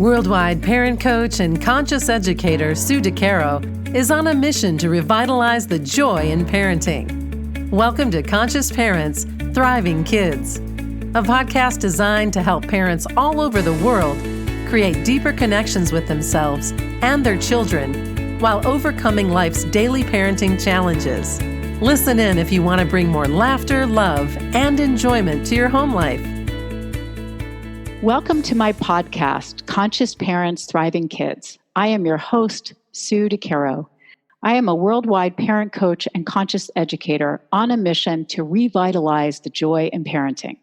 Worldwide parent coach and conscious educator Sue DeCaro is on a mission to revitalize the joy in parenting. Welcome to Conscious Parents, Thriving Kids, a podcast designed to help parents all over the world create deeper connections with themselves and their children while overcoming life's daily parenting challenges. Listen in if you want to bring more laughter, love, and enjoyment to your home life. Welcome to my podcast, Conscious Parents, Thriving Kids. I am your host, Sue DeCaro. I am a worldwide parent coach and conscious educator on a mission to revitalize the joy in parenting.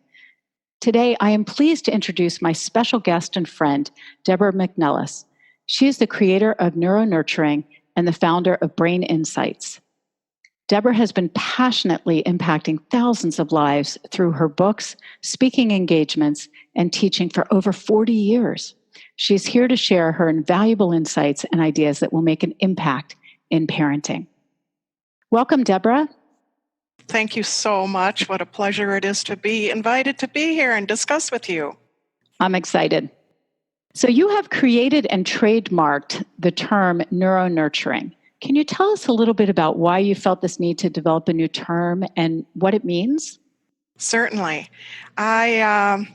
Today, I am pleased to introduce my special guest and friend, Deborah McNelis. She is the creator of Neuro-Nurturing and the founder of Brain Insights. Deborah has been passionately impacting thousands of lives through her books, speaking engagements, and teaching for over 40 years. She's here to share her invaluable insights and ideas that will make an impact in parenting. Welcome, Deborah. Thank you so much. What a pleasure it is to be invited to be here and discuss with you. I'm excited. So you have created and trademarked the term neuro-nurturing. Can you tell us a little bit about why you felt this need to develop a new term and what it means? Certainly. I'm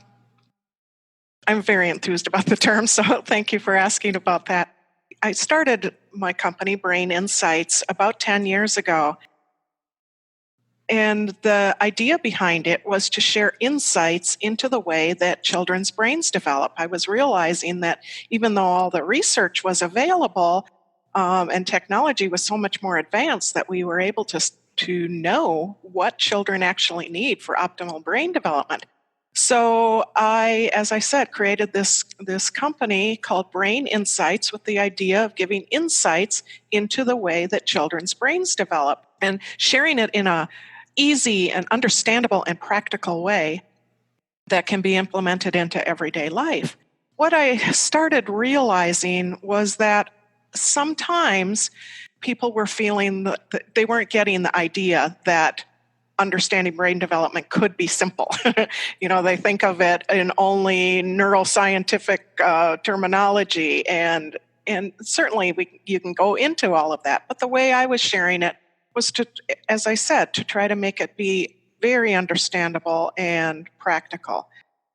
very enthused about the term, so thank you for asking about that. I started my company, Brain Insights, about 10 years ago. And the idea behind it was to share insights into the way that children's brains develop. I was realizing that even though all the research was available, and technology was so much more advanced that we were able to know what children actually need for optimal brain development. So I, as I said, created this company called Brain Insights with the idea of giving insights into the way that children's brains develop and sharing it in a easy and understandable and practical way that can be implemented into everyday life. What I started realizing was that sometimes people were feeling that they weren't getting the idea that understanding brain development could be simple. They think of it in only neuroscientific terminology, and certainly you can go into all of that. But the way I was sharing it was to, as I said, to try to make it be very understandable and practical.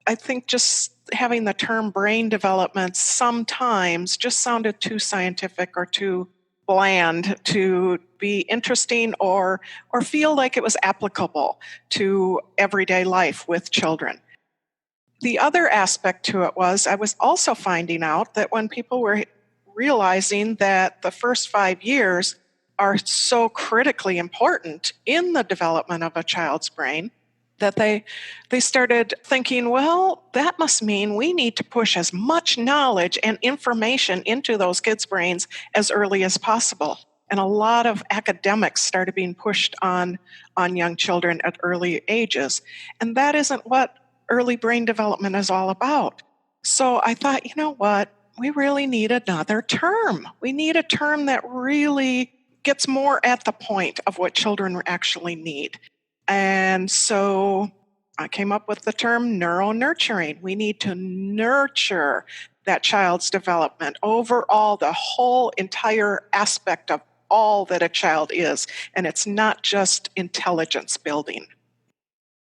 I think just having the term brain development sometimes just sounded too scientific or too bland to be interesting or feel like it was applicable to everyday life with children. The other aspect to it was I was also finding out that when people were realizing that the first 5 years are so critically important in the development of a child's brain, that they started thinking, well, that must mean we need to push as much knowledge and information into those kids' brains as early as possible. And a lot of academics started being pushed on young children at early ages. And that isn't what early brain development is all about. So I thought, you know what? We really need another term. We need a term that really gets more at the point of what children actually need. And so I came up with the term neuro-nurturing. We need to nurture that child's development overall, the whole entire aspect of all that a child is. And it's not just intelligence building.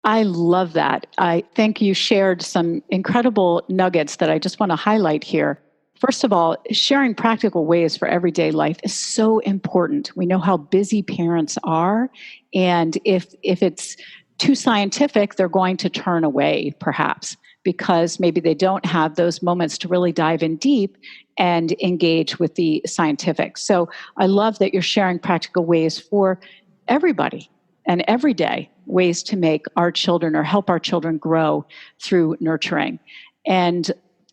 I love that. I think you shared some incredible nuggets that I just want to highlight here. First of all, sharing practical ways for everyday life is so important. We know how busy parents are, and if it's too scientific, they're going to turn away, perhaps, because maybe they don't have those moments to really dive in deep and engage with the scientific. So I love that you're sharing practical ways for everybody and everyday ways to make our children or help our children grow through nurturing. And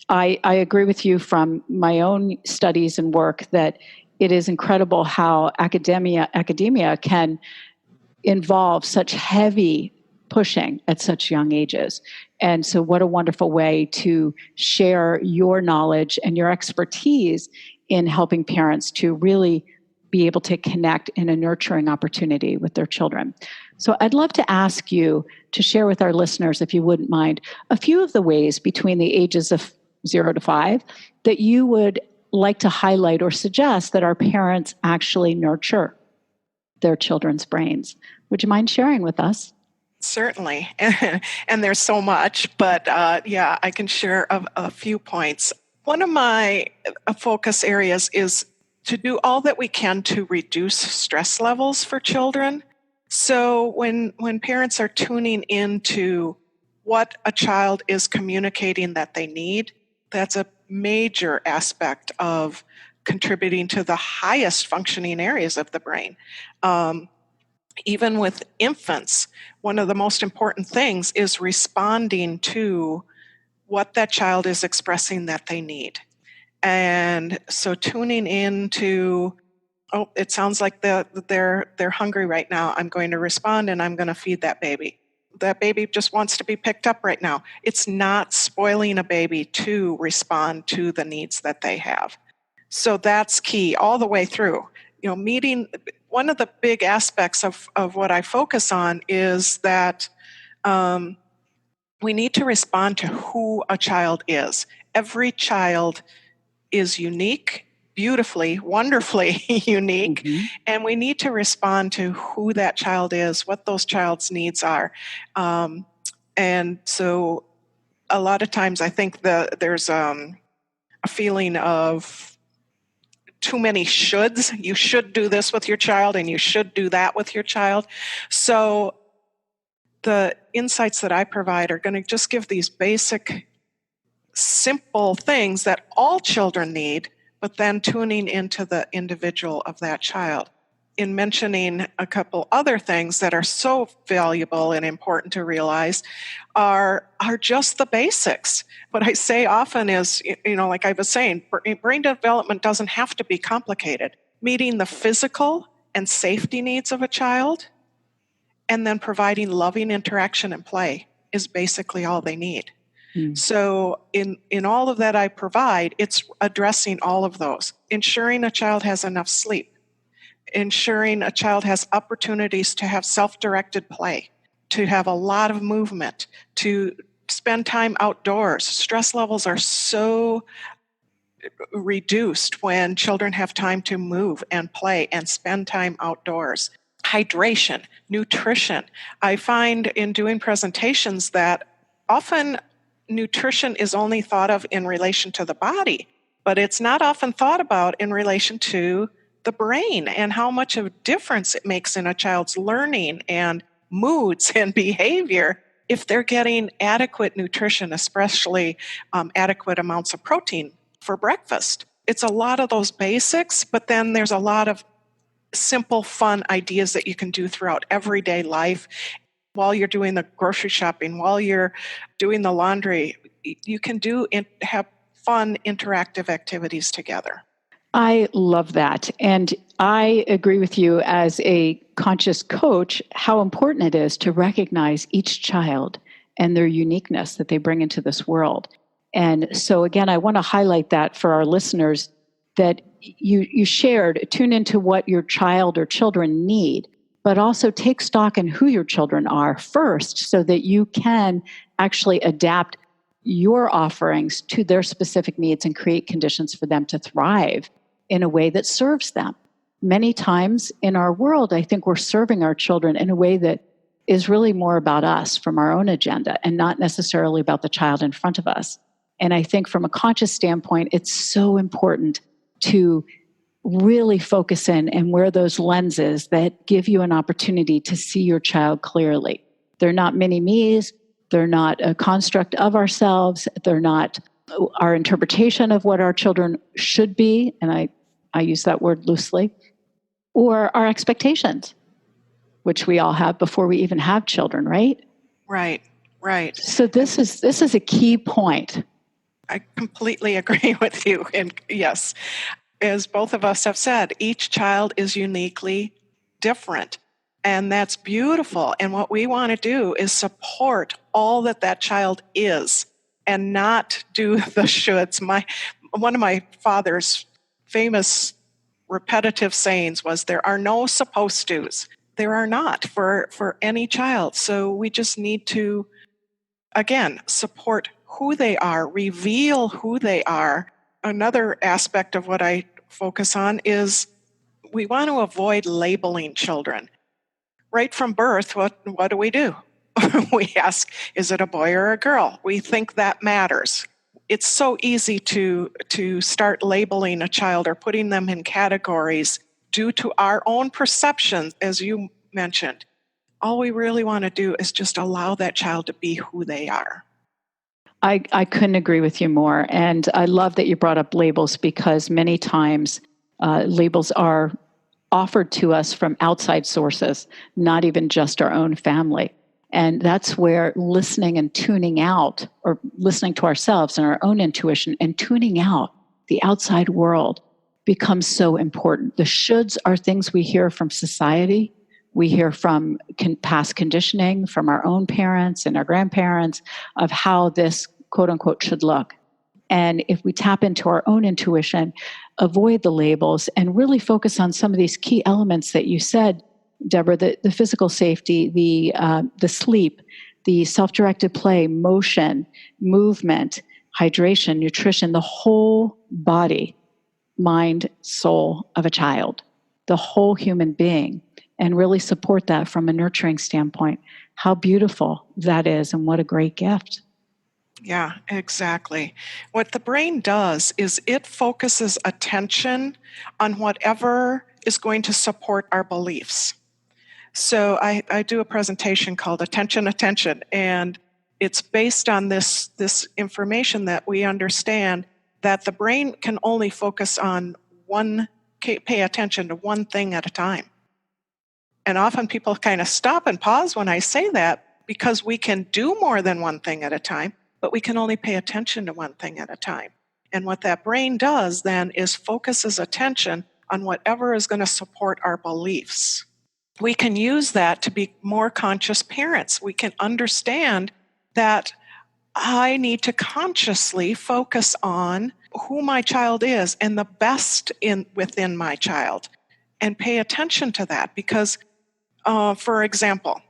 I agree with you from my own studies and work that it is incredible how academia can involve such heavy pushing at such young ages. And so what a wonderful way to share your knowledge and your expertise in helping parents to really be able to connect in a nurturing opportunity with their children. So I'd love to ask you to share with our listeners, if you wouldn't mind, a few of the ways between the ages of 0 to 5, that you would like to highlight or suggest that our parents actually nurture their children's brains? Would you mind sharing with us? Certainly. And there's so much, but yeah, I can share a few points. One of my focus areas is to do all that we can to reduce stress levels for children. So when parents are tuning into what a child is communicating that they need, that's a major aspect of contributing to the highest functioning areas of the brain. Even with infants, one of the most important things is responding to what that child is expressing that they need. And so tuning into, oh, it sounds like they're hungry right now. I'm going to respond and I'm going to feed that baby. That baby just wants to be picked up right now. It's not spoiling a baby to respond to the needs that they have. So that's key all the way through. Meeting, one of the big aspects of what I focus on is that we need to respond to who a child is. Every child is unique, beautifully, wonderfully unique, and we need to respond to who that child is, what those child's needs are. And so a lot of times I think there's a feeling of too many shoulds. You should do this with your child and you should do that with your child. So the insights that I provide are going to just give these basic, simple things that all children need, but then tuning into the individual of that child. In mentioning a couple other things that are so valuable and important to realize are just the basics. What I say often is, like I was saying, brain development doesn't have to be complicated. Meeting the physical and safety needs of a child, and then providing loving interaction and play is basically all they need. So in all of that I provide, it's addressing all of those. Ensuring a child has enough sleep. Ensuring a child has opportunities to have self-directed play, to have a lot of movement, to spend time outdoors. Stress levels are so reduced when children have time to move and play and spend time outdoors. Hydration, nutrition. I find in doing presentations that often nutrition is only thought of in relation to the body, but it's not often thought about in relation to the brain and how much of a difference it makes in a child's learning and moods and behavior if they're getting adequate nutrition, especially adequate amounts of protein for breakfast. It's a lot of those basics, but then there's a lot of simple, fun ideas that you can do throughout everyday life. While you're doing the grocery shopping, while you're doing the laundry, you can have fun, interactive activities together. I love that. And I agree with you as a conscious coach, how important it is to recognize each child and their uniqueness that they bring into this world. And so again, I want to highlight that for our listeners, that you shared, tune into what your child or children need, but also take stock in who your children are first so that you can actually adapt your offerings to their specific needs and create conditions for them to thrive in a way that serves them. Many times in our world, I think we're serving our children in a way that is really more about us from our own agenda and not necessarily about the child in front of us. And I think from a conscious standpoint, it's so important to really focus in and wear those lenses that give you an opportunity to see your child clearly. They're not mini-me's. They're not a construct of ourselves. They're not our interpretation of what our children should be, and I use that word loosely, or our expectations, which we all have before we even have children, right? Right. So this is a key point. I completely agree with you. And yes, as both of us have said, each child is uniquely different. And that's beautiful. And what we want to do is support all that child is and not do the shoulds. One of my father's famous repetitive sayings was, there are no supposed to's. There are not for any child. So we just need to, again, support who they are, reveal who they are. Another aspect of what I focus on is we want to avoid labeling children. Right from birth, what do? We ask, is it a boy or a girl? We think that matters. It's so easy to start labeling a child or putting them in categories due to our own perceptions, as you mentioned. All we really want to do is just allow that child to be who they are. I couldn't agree with you more. And I love that you brought up labels, because many times labels are offered to us from outside sources, not even just our own family. And that's where listening and tuning out, or listening to ourselves and our own intuition and tuning out the outside world, becomes so important. The shoulds are things we hear from society. We hear from past conditioning, from our own parents and our grandparents, of how this quote unquote should look. And if we tap into our own intuition, avoid the labels, and really focus on some of these key elements that you said, Deborah, the physical safety, the sleep, the self-directed play, motion, movement, hydration, nutrition, the whole body, mind, soul of a child, the whole human being, and really support that from a nurturing standpoint. How beautiful that is, and what a great gift. Yeah, exactly. What the brain does is it focuses attention on whatever is going to support our beliefs. So I do a presentation called Attention, and it's based on this information that we understand that the brain can only focus on pay attention to one thing at a time. And often people kind of stop and pause when I say that, because we can do more than one thing at a time, but we can only pay attention to one thing at a time. And what that brain does then is focuses attention on whatever is going to support our beliefs. We can use that to be more conscious parents. We can understand that I need to consciously focus on who my child is and the best within my child, and pay attention to that. Because, for example,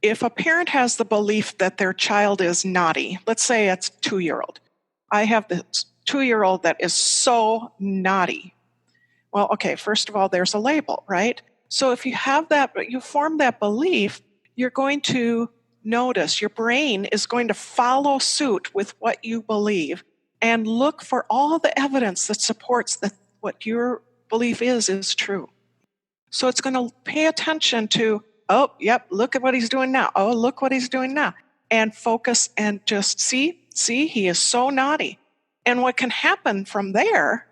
if a parent has the belief that their child is naughty, let's say it's a 2-year-old. I have this 2-year-old that is so naughty. Well, okay, first of all, there's a label, right? So if you have that, you form that belief, you're going to notice, your brain is going to follow suit with what you believe and look for all the evidence that supports that what your belief is true. So it's going to pay attention to, oh, yep, look at what he's doing now. Oh, look what he's doing now. And focus and just see, he is so naughty. And what can happen from there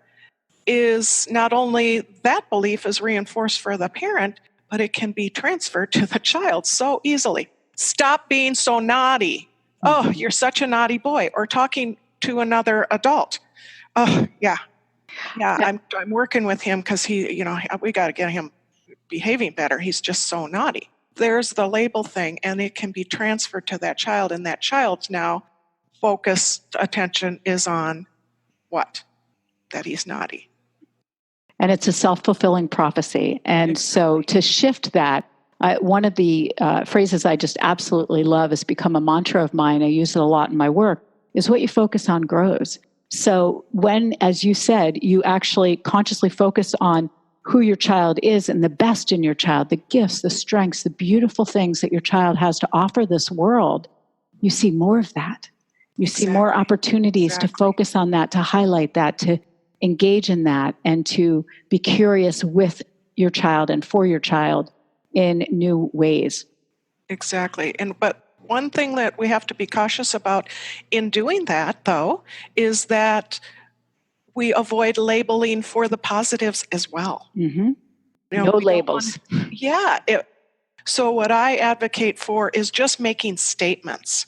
is not only that belief is reinforced for the parent, but it can be transferred to the child so easily. Stop being so naughty. Oh, you're such a naughty boy. Or talking to another adult. Oh, yeah. I'm working with him because we got to get him behaving better. He's just so naughty. There's the label thing, and it can be transferred to that child, and that child's now focused attention is on what? That he's naughty. And it's a self-fulfilling prophecy. And so to shift that, one of the phrases I just absolutely love, has become a mantra of mine, I use it a lot in my work, is what you focus on grows. So when, as you said, you actually consciously focus on who your child is and the best in your child, the gifts, the strengths, the beautiful things that your child has to offer this world, you see more of that. You see more opportunities to focus on that, to highlight that, to engage in that, and to be curious with your child and for your child in new ways. Exactly. But one thing that we have to be cautious about in doing that, though, is that we avoid labeling for the positives as well. Mm-hmm. No labels. So what I advocate for is just making statements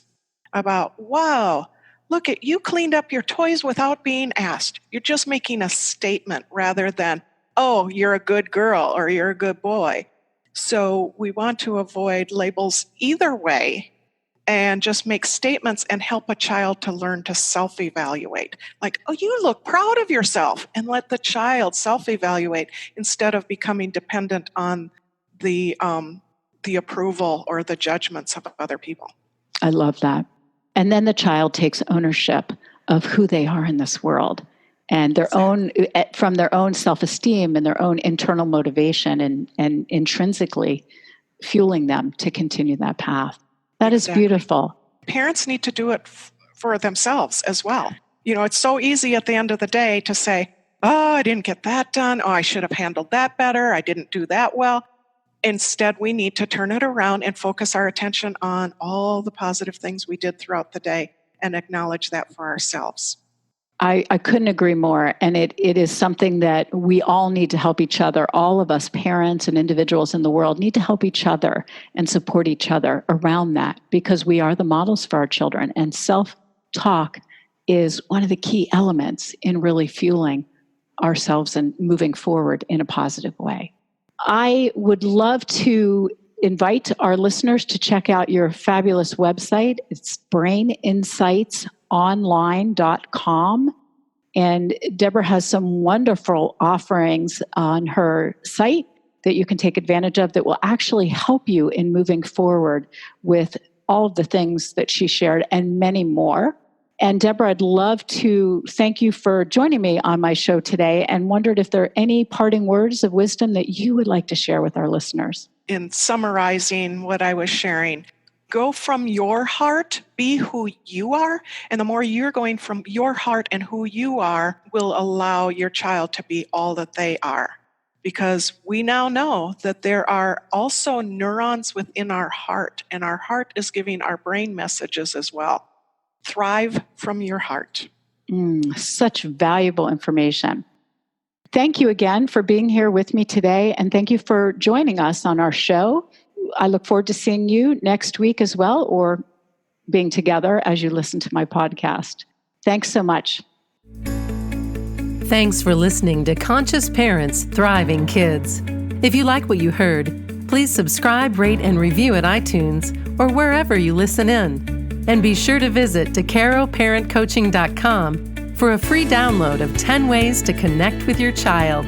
about, wow, look at you cleaned up your toys without being asked. You're just making a statement rather than, oh, you're a good girl or you're a good boy. So we want to avoid labels either way and just make statements and help a child to learn to self-evaluate. Like, oh, you look proud of yourself, and let the child self-evaluate instead of becoming dependent on the approval or the judgments of other people. I love that. And then the child takes ownership of who they are in this world and from their own self-esteem and their own internal motivation and intrinsically fueling them to continue that path. That is beautiful. Parents need to do it for themselves as well. It's so easy at the end of the day to say, oh, I didn't get that done. Oh, I should have handled that better. I didn't do that well. Instead, we need to turn it around and focus our attention on all the positive things we did throughout the day and acknowledge that for ourselves. I couldn't agree more. And it is something that we all need to help each other. All of us, parents and individuals in the world, need to help each other and support each other around that, because we are the models for our children. And self-talk is one of the key elements in really fueling ourselves and moving forward in a positive way. I would love to invite our listeners to check out your fabulous website. It's braininsightsonline.com. And Deborah has some wonderful offerings on her site that you can take advantage of that will actually help you in moving forward with all of the things that she shared and many more. And Deborah, I'd love to thank you for joining me on my show today and wondered if there are any parting words of wisdom that you would like to share with our listeners. In summarizing what I was sharing, go from your heart, be who you are, and the more you're going from your heart and who you are will allow your child to be all that they are. Because we now know that there are also neurons within our heart, and our heart is giving our brain messages as well. Thrive from your heart. Such valuable information. Thank you again for being here with me today, and thank you for joining us on our show. I look forward to seeing you next week as well, or being together as you listen to my podcast. Thanks so much. Thanks for listening to Conscious Parents, Thriving Kids. If you like what you heard, please subscribe, rate, and review at iTunes or wherever you listen in. And be sure to visit DeCaroParentCoaching.com for a free download of 10 ways to connect with your child.